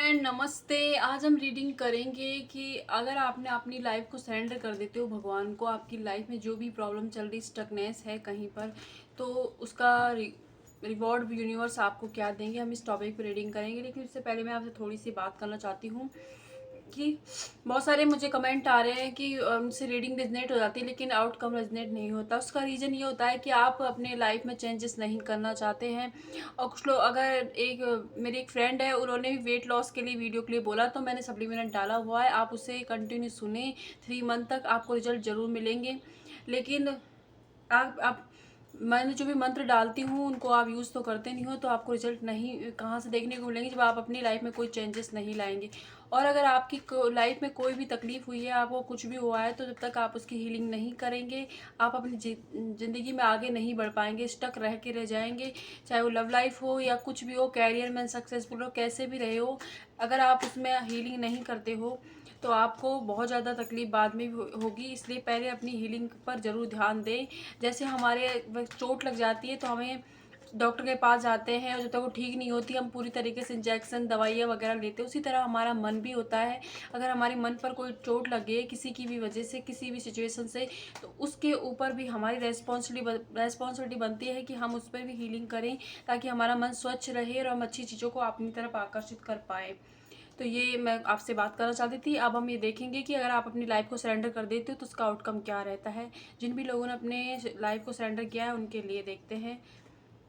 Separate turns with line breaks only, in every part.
Friend नमस्ते। आज हम रीडिंग करेंगे कि अगर आपने अपनी लाइफ को सरेंडर कर देते हो भगवान को, आपकी लाइफ में जो भी प्रॉब्लम चल रही, स्टकनेस है कहीं पर, तो उसका रिवॉर्ड यूनिवर्स आपको क्या देंगे, हम इस टॉपिक पे रीडिंग करेंगे। लेकिन उससे पहले मैं आपसे थोड़ी सी बात करना चाहती हूँ कि बहुत सारे मुझे कमेंट आ रहे हैं कि उनसे रीडिंग रेजनेट हो जाती है लेकिन आउटकम रेजनेट नहीं होता। उसका रीज़न ये होता है कि आप अपने लाइफ में चेंजेस नहीं करना चाहते हैं। और कुछ लोग, अगर मेरी एक फ्रेंड है, उन्होंने भी वेट लॉस के लिए वीडियो के लिए बोला, तो मैंने सप्लीमेंट डाला हुआ है, आप उसे कंटिन्यू सुने। 3 मंथ तक आपको रिजल्ट ज़रूर मिलेंगे। लेकिन आप मैंने जो भी मंत्र डालती हूँ उनको आप यूज़ तो करते नहीं हो, तो आपको रिजल्ट नहीं कहाँ से देखने को मिलेंगे जब आप अपनी लाइफ में कोई चेंजेस नहीं लाएंगे। और अगर आपकी लाइफ में कोई भी तकलीफ हुई है, आपको कुछ भी हुआ है, तो जब तक आप उसकी हीलिंग नहीं करेंगे, आप अपनी ज़िंदगी में आगे नहीं बढ़ पाएंगे, स्टक रह के रह जाएंगे। चाहे वो लव लाइफ हो या कुछ भी हो, कैरियर में सक्सेसफुल हो, कैसे भी रहे हो, अगर आप उसमें हीलिंग नहीं करते हो तो आपको बहुत ज़्यादा तकलीफ बाद में भी होगी। इसलिए पहले अपनी हीलिंग पर ज़रूर ध्यान दें। जैसे हमारे चोट लग जाती है तो हमें डॉक्टर के पास जाते हैं, और जब तक वो ठीक नहीं होती हम पूरी तरीके से इंजेक्शन दवाइयाँ वगैरह लेते हैं। उसी तरह हमारा मन भी होता है। अगर हमारे मन पर कोई चोट लगे किसी की भी वजह से, किसी भी सिचुएशन से, तो उसके ऊपर भी हमारी रेस्पॉन्सिबिलिटी बनती है कि हम उस पर भी हीलिंग करें, ताकि हमारा मन स्वच्छ रहे और हम अच्छी चीज़ों को अपनी तरफ आकर्षित कर पाए। तो ये मैं आपसे बात करना चाहती थी। अब हम ये देखेंगे कि अगर आप अपनी लाइफ को सरेंडर कर देते हो तो उसका आउटकम क्या रहता है। जिन भी लोगों ने अपने लाइफ को सरेंडर किया है उनके लिए देखते हैं।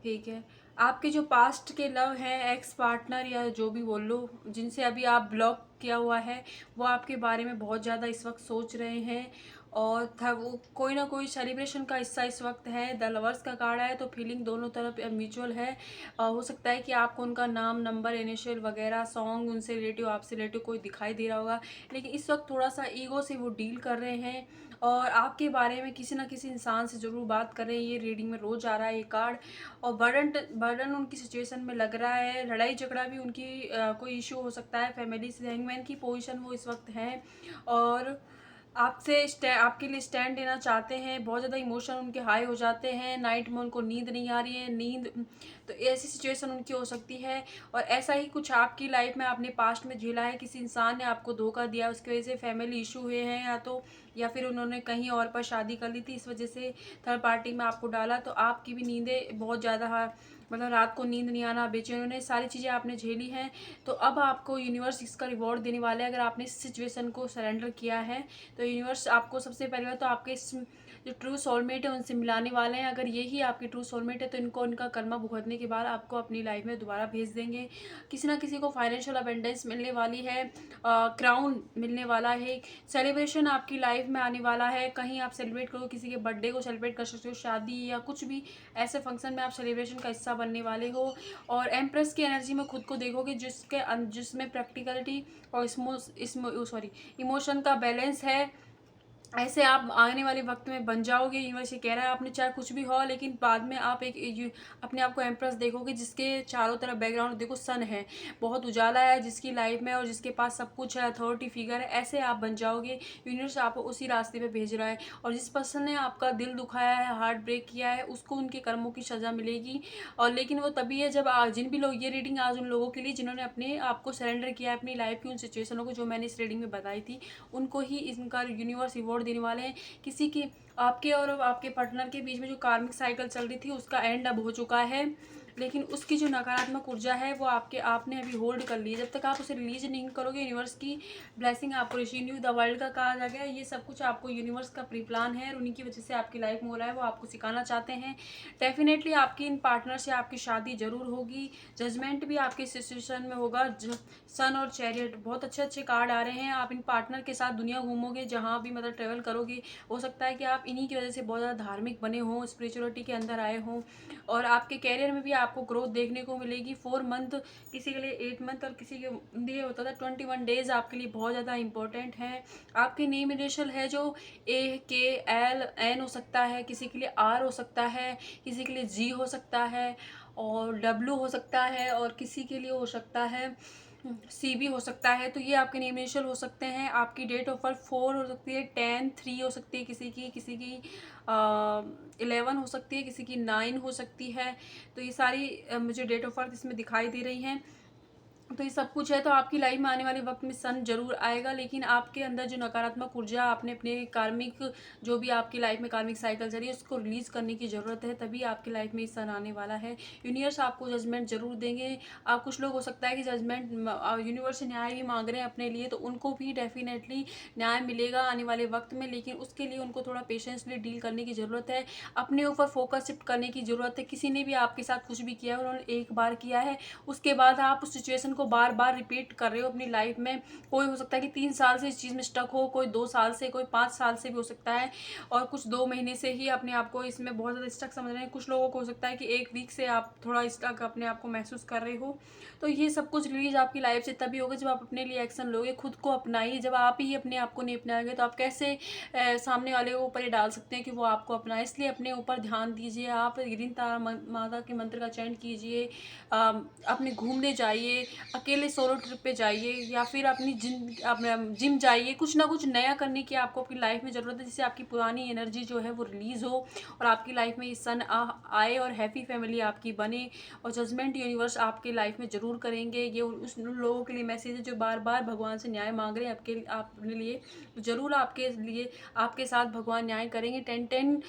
ठीक है। आपके जो पास्ट के लव हैं, एक्स पार्टनर या जो भी बोल लो, जिनसे अभी आप ब्लॉक किया हुआ है, वो आपके बारे में बहुत ज़्यादा इस वक्त सोच रहे हैं। और था वो कोई ना कोई सेलिब्रेशन का हिस्सा इस वक्त है। द लवर्स का कार्ड है, तो फीलिंग दोनों तरफ म्यूचुअल है। हो सकता है कि आपको उनका नाम, नंबर, इनिशियल वगैरह, सॉन्ग, उनसे रिलेटिव, आपसे रिलेटिव कोई दिखाई दे रहा होगा। लेकिन इस वक्त थोड़ा सा ईगो से वो डील कर रहे हैं और आपके बारे में किसी ना किसी इंसान से ज़रूर बात कर रहे हैं। ये रीडिंग में रोज़ आ रहा है ये कार्ड। और बर्डन उनकी सिचुएशन में लग रहा है। लड़ाई झगड़ा भी उनकी कोई इशू हो सकता है फैमिली से। हैंगमैन की पोजीशन वो इस वक्त है और आपके लिए स्टैंड लेना चाहते हैं। बहुत ज़्यादा इमोशन उनके हाई हो जाते हैं। नाइट में उनको नींद नहीं आ रही है, तो ऐसी सिचुएशन उनकी हो सकती है। और ऐसा ही कुछ आपकी लाइफ में आपने पास्ट में झेला है। किसी इंसान ने आपको धोखा दिया, उसकी वजह से फैमिली इशू हुए हैं, या फिर उन्होंने कहीं और पर शादी कर ली थी, इस वजह से थर्ड पार्टी में आपको डाला। तो आपकी भी नींदें बहुत ज़्यादा, मतलब रात को नींद नहीं आना, बेचैन होने, सारी चीज़ें आपने झेली हैं। तो अब आपको यूनिवर्स इसका रिवॉर्ड देने वाला है। अगर आपने इस सिचुएशन को सरेंडर किया है तो यूनिवर्स आपको सबसे पहले बात तो आपके जो ट्रू सोलमेट है उनसे मिलाने वाले हैं। अगर यही आपकी ट्रू सोलमेट है तो इनको इनका कर्मा भुगतने के बाद आपको अपनी लाइफ में दोबारा भेज देंगे। किसी ना किसी को फाइनेंशियल अबेंडेंस मिलने वाली है, क्राउन मिलने वाला है, सेलिब्रेशन आपकी लाइफ में आने वाला है। कहीं आप सेलिब्रेट करो, किसी के बर्थडे को सेलिब्रेट कर सकते हो, शादी या कुछ भी ऐसे फंक्शन में आप सेलिब्रेशन का हिस्सा बनने वाले हो। और एम्प्रेस की एनर्जी में खुद को देखोगे, जिसमें प्रैक्टिकलिटी और इमोशन का बैलेंस है। ऐसे आप आने वाले वक्त में बन जाओगे। यूनिवर्स ये कह रहा है, आपने चाहे कुछ भी हो, लेकिन बाद में आप अपने आप को एम्प्रेस देखोगे, जिसके चारों तरफ बैकग्राउंड देखो सन है, बहुत उजाला है जिसकी लाइफ में, और जिसके पास सब कुछ है, अथॉरिटी फिगर है। ऐसे आप बन जाओगे। यूनिवर्स आपको उसी रास्ते पे भेज रहा है। और जिस पर्सन ने आपका दिल दुखाया है, हार्ट ब्रेक किया है, उसको उनके कर्मों की सज़ा मिलेगी। और लेकिन वो तभी है जब जिन भी लोग, ये रीडिंग आज उन लोगों के लिए जिन्होंने अपने आप को सरेंडर किया है, अपनी लाइफ की उन सिचुएशनों को जो मैंने इस रीडिंग में बताई थी, उनको ही इनका यूनिवर्स रिवॉर्ड देने वाले हैं। किसी की, आपके और आपके पार्टनर के बीच में जो कार्मिक साइकिल चल रही थी उसका एंड अब हो चुका है, लेकिन उसकी जो नकारात्मक ऊर्जा है वो आपने अभी होल्ड कर ली है। जब तक आप उसे रिलीज नहीं करोगे, यूनिवर्स की ब्लेसिंग आपको रिसीव द वर्ल्ड का कहा जा गया है। ये सब कुछ आपको यूनिवर्स का प्री प्लान है, और उन्हीं की वजह से आपकी लाइफ में हो रहा है। वो आपको सिखाना चाहते हैं। डेफिनेटली आपकी इन पार्टनर से आपकी शादी जरूर होगी। जजमेंट भी आपके सिचुएशन में होगा। सन और चैरियट, बहुत अच्छे अच्छे कार्ड आ रहे हैं। आप इन पार्टनर के साथ दुनिया घूमोगे, जहाँ भी मतलब ट्रेवल करोगे। हो सकता है कि आप इन्हीं की वजह से बहुत ज़्यादा धार्मिक बने हों, स्पिरिचुअलिटी के अंदर आए हों। और आपके कैरियर में भी आपको ग्रोथ देखने को मिलेगी। 4 मंथ, किसी के लिए 8 मंथ, और किसी के लिए होता था 21 डेज आपके लिए बहुत ज़्यादा इंपॉर्टेंट है। आपके नेम इनिशियल है जो AKLN हो सकता है, किसी के लिए R हो सकता है, किसी के लिए G हो सकता है, और W हो सकता है, और किसी के लिए हो सकता है CB हो सकता है। तो ये आपके नेम इनिशियल हो सकते हैं। आपकी डेट ऑफ बर्थ 4 हो सकती है, 10, 3 हो सकती है, किसी की 11 हो सकती है, किसी की 9 हो सकती है। तो ये सारी मुझे डेट ऑफ बर्थ इसमें दिखाई दे रही हैं। तो ये सब कुछ है, तो आपकी लाइफ में आने वाले वक्त में सन जरूर आएगा, लेकिन आपके अंदर जो नकारात्मक ऊर्जा आपने अपने कार्मिक, जो भी आपकी लाइफ में कार्मिक साइकिल चल रही है, उसको रिलीज करने की ज़रूरत है, तभी आपकी लाइफ में ये सन आने वाला है। यूनिवर्स आपको जजमेंट जरूर देंगे। आप कुछ लोग हो सकता है कि जजमेंट यूनिवर्स से न्याय भी मांग रहे हैं अपने लिए, तो उनको भी डेफिनेटली न्याय मिलेगा आने वाले वक्त में, लेकिन उसके लिए उनको थोड़ा पेशेंसली डील करने की ज़रूरत है। अपने ऊपर फोकस शिफ्ट करने की ज़रूरत है। किसी ने भी आपके साथ कुछ भी किया है, उन्होंने एक बार किया है, उसके बाद आप उस सिचुएशन को बार बार रिपीट कर रहे हो अपनी लाइफ में। कोई हो सकता है कि 3 साल से इस चीज़ में स्टक हो, कोई 2 साल से, कोई 5 साल से भी हो सकता है, और कुछ 2 महीने से ही अपने आप को इसमें बहुत ज़्यादा स्टक समझ रहे हैं। कुछ लोगों को हो सकता है कि 1 वीक से आप थोड़ा स्टक अपने आप को महसूस कर रहे हो। तो ये सब कुछ रिलीज आपकी लाइफ से तभी होगा जब आप अपने लिए एक्शन लोगे, खुद को अपनाइए। जब आप ही अपने आप को नहीं अपनाएंगे तो आप कैसे सामने वाले के ऊपर ये डाल सकते हैं कि वो आपको अपनाए। इसलिए अपने ऊपर ध्यान दीजिए। आप ग्रीन तारा माता के मंत्र का चयन कीजिए, अपने घूमने जाइए, अकेले सोलो ट्रिप पे जाइए, या फिर अपनी जिम जाइए। कुछ ना कुछ नया करने की आपको अपनी लाइफ में ज़रूरत है, जिससे आपकी पुरानी एनर्जी जो है वो रिलीज़ हो और आपकी लाइफ में ये सन आए और हैप्पी फैमिली आपकी बने। और जजमेंट यूनिवर्स आपके लाइफ में ज़रूर करेंगे। ये उन लोगों के लिए मैसेज है जो बार बार भगवान से न्याय मांग रहे हैं अपने लिए। ज़रूर आपके लिए, आपके साथ भगवान न्याय करेंगे। 10-10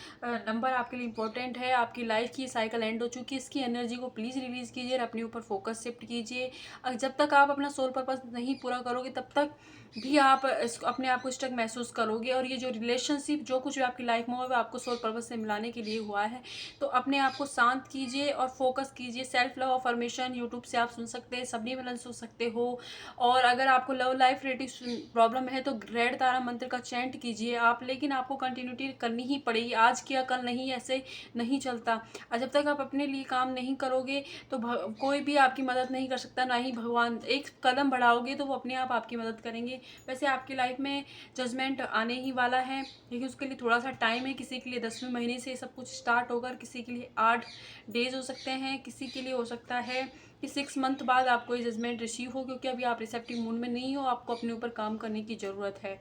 नंबर आपके लिए इंपॉर्टेंट है। आपकी लाइफ की साइकिल एंड हो चुकी है, इसकी एनर्जी को प्लीज़ रिलीज़ कीजिए और अपने ऊपर फोकस शिफ्ट कीजिए। जब तक आप अपना सोल पर्पस नहीं पूरा करोगे, तब तक भी आप अपने आप को स्टक महसूस करोगे। और ये जो रिलेशनशिप, जो कुछ भी आपकी लाइफ में हुआ, वो आपको सोल पर्पस से मिलाने के लिए हुआ है। तो अपने आप को शांत कीजिए और फोकस कीजिए। सेल्फ लव अफर्मेशन यूट्यूब से आप सुन सकते हैं, सबनिमलन सुन सकते हो। और अगर आपको लव लाइफ रिलेटेड प्रॉब्लम है तो रेड तारा मंत्र का चैंट कीजिए आप, लेकिन आपको कंटिन्यूटी करनी ही पड़ेगी। आज किया कल नहीं, ऐसे नहीं चलता। और जब तक आप अपने लिए काम नहीं करोगे तो कोई भी आपकी मदद नहीं कर सकता, ना ही भगवान। एक कदम बढ़ाओगे तो वो अपने आप आपकी मदद करेंगे। वैसे आपकी लाइफ में जजमेंट आने ही वाला है, लेकिन उसके लिए थोड़ा सा टाइम है। किसी के लिए 10वें महीने से सब कुछ स्टार्ट होकर, किसी के लिए 8 डेज हो सकते हैं, किसी के लिए हो सकता है कि 6 मंथ बाद आपको ये जजमेंट रिसीव हो, क्योंकि अभी आप रिसेप्टिव मूड में नहीं हो, आपको अपने ऊपर काम करने की ज़रूरत है।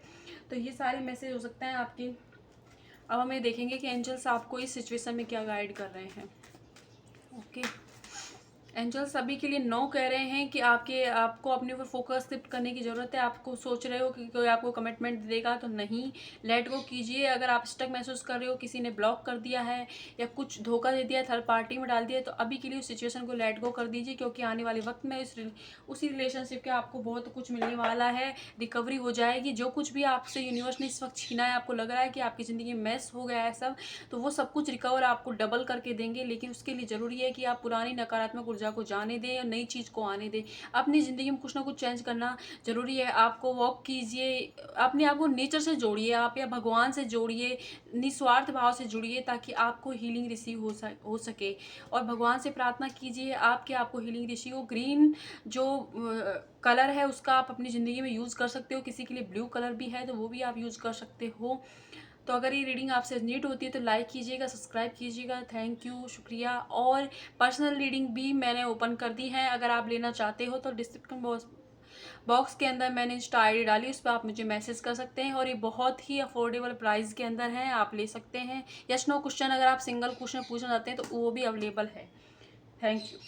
तो ये सारे मैसेज हो सकते हैं आपके। अब हमें देखेंगे कि एंजल्स आपको इस सिचुएशन में क्या गाइड कर रहे हैं। ओके, एंजल्स सभी के लिए नो कह रहे हैं कि आपको अपने ऊपर फोकस शिफ्ट करने की ज़रूरत है। आपको सोच रहे हो कि कोई आपको कमिटमेंट देगा, तो नहीं, लेट गो कीजिए। अगर आप स्टक महसूस कर रहे हो, किसी ने ब्लॉक कर दिया है या कुछ धोखा दे दिया, थर्ड पार्टी में डाल दिया, तो अभी के लिए उस सिचुएशन को लेट गो कर दीजिए, क्योंकि आने वाले वक्त में उसी रिलेशनशिप के आपको बहुत कुछ मिलने वाला है। रिकवरी हो जाएगी। जो कुछ भी आपसे यूनिवर्स ने इस वक्त छीना है, आपको लग रहा है कि आपकी ज़िंदगी में मैस हो गया है सब, तो वो सब कुछ रिकवर आपको डबल करके देंगे। लेकिन उसके लिए ज़रूरी है कि आप पुरानी नकारात्मक ऊर्जा को जाने दें और नई चीज़ को आने दें। अपनी ज़िंदगी में कुछ ना कुछ चेंज करना ज़रूरी है। आपको वॉक कीजिए, अपने आप को नेचर से जोड़िए आप, या भगवान से जोड़िए, निस्वार्थ भाव से जुड़िए, ताकि आपको हीलिंग रिसीव हो सके। और भगवान से प्रार्थना कीजिए आपको हीलिंग रिसीव हो। ग्रीन जो कलर है उसका आप अपनी ज़िंदगी में यूज़ कर सकते हो। किसी के लिए ब्लू कलर भी है तो वो भी आप यूज़ कर सकते हो। तो अगर ये रीडिंग आपसे नीड होती है तो लाइक कीजिएगा, सब्सक्राइब कीजिएगा। थैंक यू, शुक्रिया। और पर्सनल रीडिंग भी मैंने ओपन कर दी है, अगर आप लेना चाहते हो तो डिस्क्रिप्शन बॉक्स के अंदर मैंने इंस्टा ID डाली, उस पर आप मुझे मैसेज कर सकते हैं। और ये बहुत ही अफोर्डेबल प्राइस के अंदर है, आप ले सकते हैं। यस नो क्वेश्चन, अगर आप सिंगल क्वेश्चन पूछना चाहते हैं तो वो भी अवेलेबल है। Thank you.